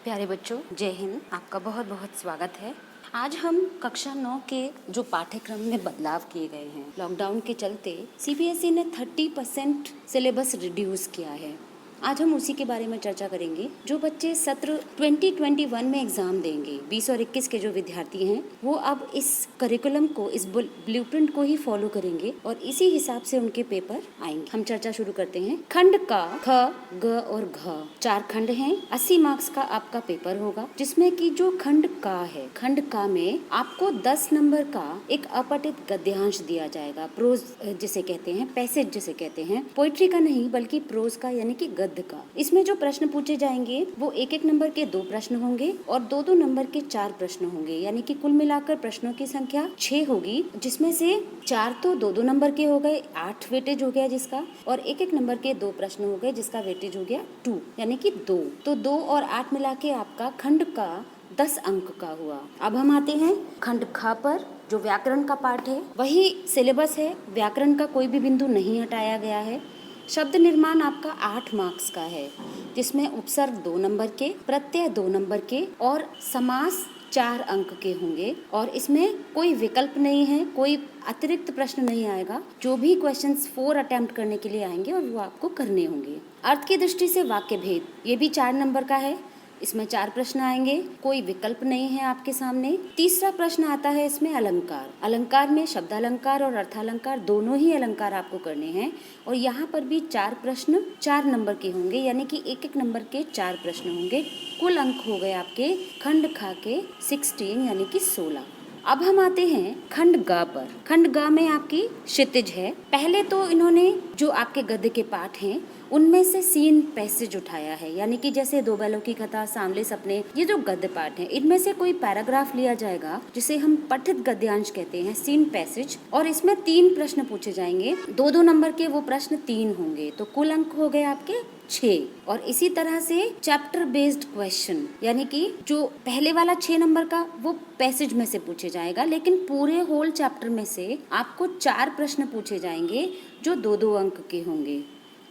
प्यारे बच्चों, जय हिंद। आपका बहुत बहुत स्वागत है। आज हम कक्षा 9 के जो पाठ्यक्रम में बदलाव किए गए हैं, लॉकडाउन के चलते सीबीएसई ने 30% सिलेबस रिड्यूस किया है। आज हम उसी के बारे में चर्चा करेंगे। जो बच्चे सत्र 2021 में एग्जाम देंगे, 20 और 21 के जो विद्यार्थी हैं, वो अब इस करिकुलम को, इस ब्लूप्रिंट को ही फॉलो करेंगे और इसी हिसाब से उनके पेपर आएंगे। हम चर्चा शुरू करते हैं। खंड का ख, ग और घ 4 खंड हैं। 80 मार्क्स का आपका पेपर होगा, जिसमें कि जो खंड का है, खंड का में आपको 10 नंबर का एक अपठित गद्यांश दिया जाएगा। प्रोज जिसे कहते हैं, पैसेज जिसे कहते हैं, पोइट्री का नहीं बल्कि प्रोज का, यानी कि गद्य का। इसमें जो प्रश्न पूछे जाएंगे वो 1-1 नंबर के 2 प्रश्न होंगे और 2-2 नंबर के 4 प्रश्न होंगे, यानी कि कुल मिलाकर प्रश्नों की संख्या 6 होगी, जिसमें से 4 तो 2-2 नंबर के हो गए, 8 वेटेज हो गया जिसका, और 1-1 नंबर के 2 प्रश्न हो गए जिसका वेटेज हो गया 2, यानी कि 2। तो 2 और 8 मिला के आपका खंड का 10 अंक का हुआ। अब हम आते हैं खंड ख पर, जो व्याकरण का पाठ है। वही सिलेबस है, व्याकरण का कोई भी बिंदु नहीं हटाया गया है। शब्द निर्माण आपका 8 मार्क्स का है, जिसमें उपसर्ग 2 नंबर के, प्रत्यय 2 नंबर के और समास 4 अंक के होंगे। और इसमें कोई विकल्प नहीं है, कोई अतिरिक्त प्रश्न नहीं आएगा। जो भी क्वेश्चंस 4 अटेम्प्ट करने के लिए आएंगे और वो आपको करने होंगे। अर्थ की दृष्टि से वाक्य भेद, ये भी 4 नंबर का है। इसमें 4 प्रश्न आएंगे, कोई विकल्प नहीं है आपके सामने। तीसरा प्रश्न आता है इसमें अलंकार। अलंकार में शब्द अलंकार और अर्थालंकार दोनों ही अलंकार आपको करने हैं और यहाँ पर भी 4 प्रश्न 4 नंबर के होंगे, यानी कि 1-1 नंबर के 4 प्रश्न होंगे। कुल अंक हो गए आपके खंड खा के 16, यानी कि 16। अब हम आते हैं खंड ग पर। खंड ग में आपकी क्षितिज है। पहले तो इन्होंने जो आपके गद्य के पाठ हैं उनमें से सीन पैसेज उठाया है, यानी कि जैसे दो बैलों की कथा, सांवले सपने, ये जो गद्य पाठ है, इनमें से कोई पैराग्राफ लिया जाएगा जिसे हम पठित गद्यांश कहते हैं, सीन पैसेज, और इसमें 3 प्रश्न पूछे जाएंगे। 2-2 नंबर के वो प्रश्न 3 होंगे, तो कुल अंक हो गए आपके 6। और इसी तरह से चैप्टर बेस्ड क्वेश्चन, यानी कि जो पहले वाला 6 नंबर का वो पैसेज में से पूछे जाएगा, लेकिन पूरे होल चैप्टर में से आपको 4 प्रश्न पूछे जाएंगे जो 2-2 अंक के होंगे।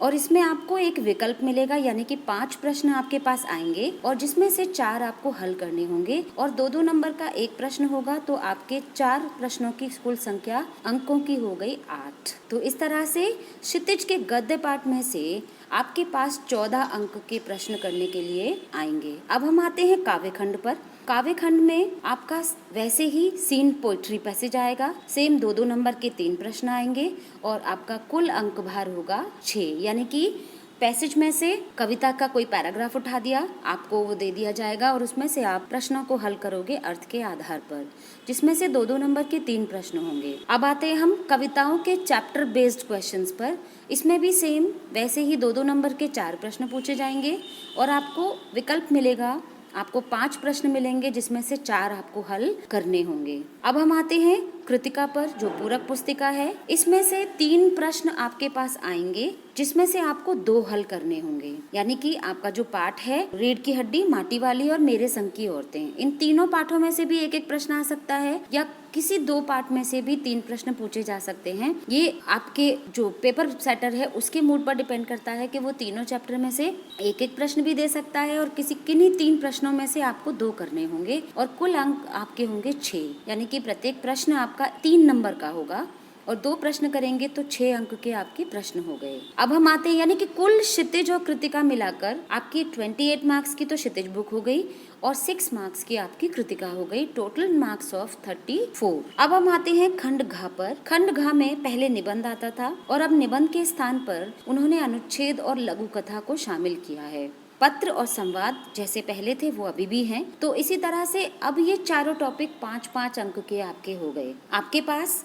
और इसमें आपको एक विकल्प मिलेगा, यानी कि 5 प्रश्न आपके पास आएंगे और जिसमें से 4 आपको हल करने होंगे और 2-2 नंबर का एक प्रश्न होगा, तो आपके 4 प्रश्नों की कुल संख्या अंकों की हो गई 8। तो इस तरह से क्षितिज के गद्य पाठ में से आपके पास 14 अंक के प्रश्न करने के लिए आएंगे। अब हम आते हैं काव्य खंड पर। काव्य खंड में आपका वैसे ही सीन पोइट्री पैसेज आएगा, सेम 2-2 नंबर के 3 प्रश्न आएंगे और आपका कुल अंक भार होगा 6, यानी कि पैसेज में से कविता का कोई पैराग्राफ उठा दिया, आपको वो दे दिया जाएगा और उसमें से आप प्रश्नों को हल करोगे अर्थ के आधार पर, जिसमें से 2-2 नंबर के 3 प्रश्न होंगे। अब आते हैं हम कविताओं के चैप्टर बेस्ड क्वेश्चंस पर। इसमें भी सेम वैसे ही 2-2 नंबर के 4 प्रश्न पूछे जाएंगे और आपको विकल्प मिलेगा। आपको 5 प्रश्न मिलेंगे जिसमें से 4 आपको हल करने होंगे। अब हम आते हैं कृतिका पर, जो पूरक पुस्तिका है। इसमें से 3 प्रश्न आपके पास आएंगे जिसमें से आपको 2 हल करने होंगे, यानी कि आपका जो पाठ है रीढ़ की हड्डी, माटी वाली और मेरे संग की औरतें, इन तीनों पाठों में से भी 1-1 प्रश्न आ सकता है या किसी 2 पाठ में से भी 3 प्रश्न पूछे जा सकते हैं। ये आपके जो पेपर सेटर है उसके मूड पर डिपेंड करता है कि वो तीनों चैप्टर में से 1-1 प्रश्न भी दे सकता है और किन्हीं 3 प्रश्नों में से आपको 2 करने होंगे और कुल अंक आपके होंगे 6, यानी कि प्रत्येक प्रश्न आपका 3 नंबर का होगा और 2 प्रश्न करेंगे तो 6 अंक के आपके प्रश्न हो गए। अब हम आते हैं, यानी कि कुल क्षितिज और कृतिका मिलाकर आपकी 28 मार्क्स की तो क्षितिज बुक हो गई और 6 मार्क्स की आपकी कृतिका हो गई, टोटल मार्क्स ऑफ 34। अब हम आते हैं खंड घ पर। खंड घ में पहले निबंध आता था और अब निबंध के स्थान पर उन्होंने अनुच्छेद और लघु कथा को शामिल किया है। पत्र और संवाद जैसे पहले थे वो अभी भी हैं, तो इसी तरह से अब ये चारों टॉपिक 5-5 अंक के आपके हो गए। आपके पास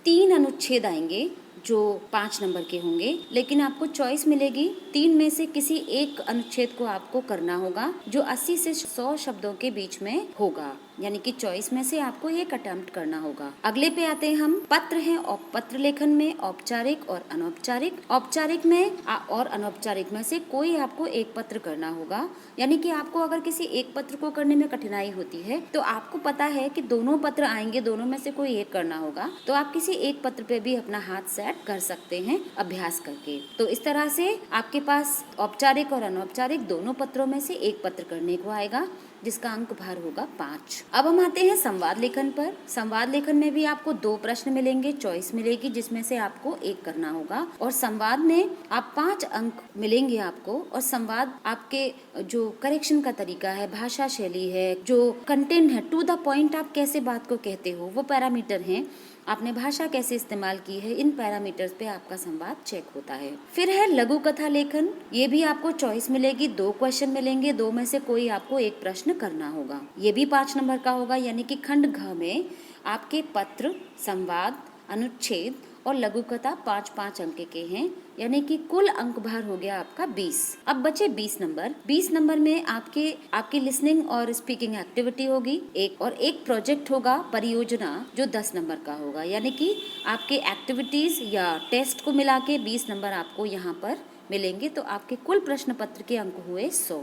3 अनुच्छेद आएंगे जो 5 नंबर के होंगे, लेकिन आपको चॉइस मिलेगी 3 में से किसी एक अनुच्छेद को आपको करना होगा जो 80 से 100 शब्दों के बीच में होगा। यानी कि चॉइस में से आपको एक अटेम्प्ट करना होगा। अगले पे आते हैं हम, पत्र हैं और पत्र लेखन में औपचारिक और अनौपचारिक। औपचारिक में और अनौपचारिक में से कोई आपको एक पत्र करना होगा, यानी कि आपको अगर किसी एक पत्र को करने में कठिनाई होती है तो आपको पता है कि दोनों पत्र आएंगे, दोनों में से कोई एक करना होगा, तो आप किसी एक पत्र पे भी अपना हाथ सेट कर सकते हैं अभ्यास करके। तो इस तरह से आपके पास औपचारिक और अनौपचारिक दोनों पत्रों में से एक पत्र करने को आएगा, जिसका अंक भार होगा 5। अब हम आते हैं संवाद लेखन पर। संवाद लेखन में भी आपको 2 प्रश्न मिलेंगे, चॉइस मिलेगी जिसमें से आपको एक करना होगा, और संवाद में आप 5 अंक मिलेंगे आपको। और संवाद आपके जो करेक्शन का तरीका है, भाषा शैली है, जो कंटेंट है, टू द पॉइंट आप कैसे बात को कहते हो, वो पैरामीटर हैं, आपने भाषा कैसे इस्तेमाल की है, इन पैरामीटर्स पे आपका संवाद चेक होता है। फिर है लघु कथा लेखन। ये भी आपको चॉइस मिलेगी, 2 क्वेश्चन मिलेंगे, 2 में से कोई आपको एक प्रश्न करना होगा। ये भी 5 नंबर का होगा, यानी कि खंड घ में आपके पत्र, संवाद, अनुच्छेद और लघु कथा 5-5 अंक के हैं, यानी कि कुल अंक भार हो गया आपका 20। अब बचे 20 नंबर। 20 नंबर में आपकी लिसनिंग और स्पीकिंग एक्टिविटी होगी और एक प्रोजेक्ट होगा, परियोजना, जो 10 नंबर का होगा, यानी कि आपके एक्टिविटीज या टेस्ट को मिला के 20 नंबर आपको यहाँ पर मिलेंगे। तो आपके कुल प्रश्न पत्र के अंक हुए 100।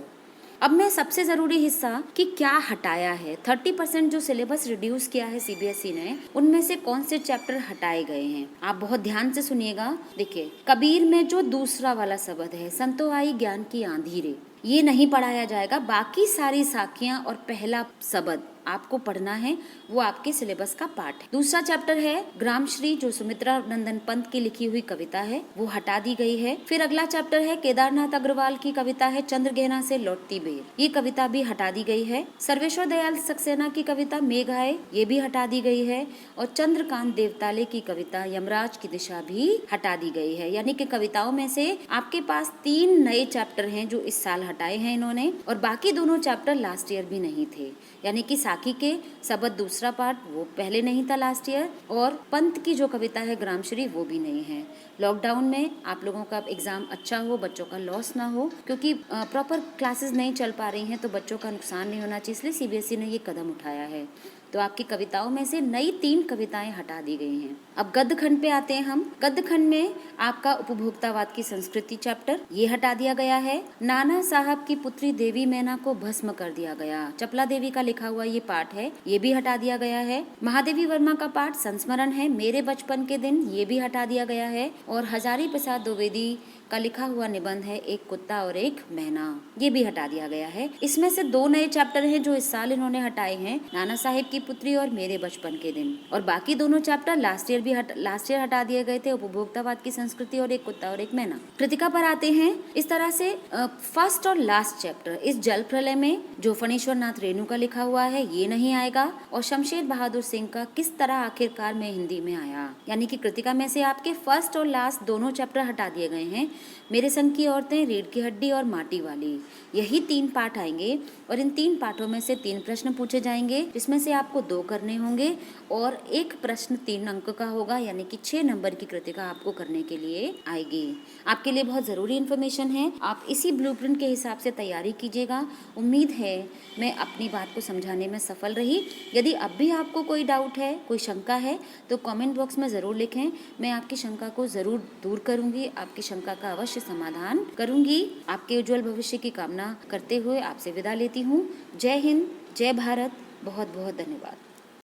अब मैं सबसे जरूरी हिस्सा कि क्या हटाया है। 30% जो सिलेबस रिड्यूस किया है सीबीएसई ने, उनमें से कौन से चैप्टर हटाए गए हैं, आप बहुत ध्यान से सुनिएगा। देखिए, कबीर में जो दूसरा वाला शब्द है, संतो आई ज्ञान की आंधी रे, ये नहीं पढ़ाया जाएगा। बाकी सारी साखियां और पहला शब्द आपको पढ़ना है, वो आपके सिलेबस का पार्ट है। दूसरा चैप्टर है ग्रामश्री, जो सुमित्रा नंदन पंत की लिखी हुई कविता है, वो हटा दी गई है। फिर अगला चैप्टर है केदारनाथ अग्रवाल की कविता है चंद्रगेना से लौटती बेर, ये कविता भी हटा दी गई है। सर्वेश्वर दयाल सक्सेना की कविता मेघ आए, ये भी हटा दी गई है। और चंद्रकांत देवताले की कविता यमराज की दिशा भी हटा दी गई है। यानी कि कविताओं में से आपके पास 3 नए चैप्टर हैं जो इस साल हटाए हैं इन्होंने, और बाकी दोनों चैप्टर लास्ट ईयर भी नहीं थे। यानी कि साखी के शब्द दूसरा पार्ट वो पहले नहीं था लास्ट ईयर, और पंत की जो कविता है ग्रामश्री, वो भी नहीं है। लॉकडाउन में आप लोगों का एग्जाम अच्छा हो, बच्चों का लॉस ना हो, क्योंकि प्रॉपर क्लासेस नहीं चल पा रही हैं, तो बच्चों का नुकसान नहीं होना चाहिए, इसलिए सीबीएसई ने ये कदम उठाया है। तो आपकी कविताओं में से नई 3 कविताएं हटा दी गई हैं। अब गद्य खंड पे आते हैं हम। गद्य खंड में आपका उपभोक्तावाद की संस्कृति चैप्टर, ये हटा दिया गया है। नाना साहब की पुत्री देवी मैना को भस्म कर दिया गया, चपला देवी का लिखा हुआ ये पाठ है, ये भी हटा दिया गया है। महादेवी वर्मा का पाठ संस्मरण है, मेरे बचपन के दिन, ये भी हटा दिया गया है। और हजारी प्रसाद द्विवेदी का लिखा हुआ निबंध है एक कुत्ता और एक मैना, ये भी हटा दिया गया है। इसमें से 2 नए चैप्टर हैं जो इस साल इन्होंने हटाए हैं, नाना साहेब की पुत्री और मेरे बचपन के दिन। और बाकी दोनों चैप्टर लास्ट ईयर हटा दिए गए थे, उपभोक्तावाद की संस्कृति और एक कुत्ता और एक मैना। कृतिका पर आते हैं। इस तरह से फर्स्ट और लास्ट चैप्टर, इस जल प्रलय में जो फणीश्वर नाथ रेणु का लिखा हुआ है, ये नहीं आएगा। और शमशेर बहादुर सिंह का किस तरह आखिरकार में हिंदी में आया, यानी कि कृतिका में से आपके फर्स्ट और लास्ट दोनों चैप्टर हटा दिए गए हैं। मेरे संग की औरतें, रीढ़ की हड्डी और माटी वाली, यही 3 पाठ आएंगे। और इन 3 पाठों में से 3 प्रश्न पूछे जाएंगे, जिसमें से आपको 2 करने होंगे और एक प्रश्न 3 अंक का होगा, यानी कि 6 नंबर की कृतिका आपको करने के लिए आएगी। आपके लिए बहुत ज़रूरी इन्फॉर्मेशन है, आप इसी ब्लूप्रिंट के हिसाब से तैयारी कीजिएगा। उम्मीद है मैं अपनी बात को समझाने में सफल रही। यदि अब भी आपको कोई डाउट है, कोई शंका है, तो कमेंट बॉक्स में ज़रूर लिखें, मैं आपकी शंका को ज़रूर दूर करूँगी, आपकी शंका का अवश्य समाधान करूँगी। आपके उज्जवल भविष्य की कामना करते हुए आपसे विदा लेती हूँ। जय हिंद, जय भारत, बहुत बहुत धन्यवाद।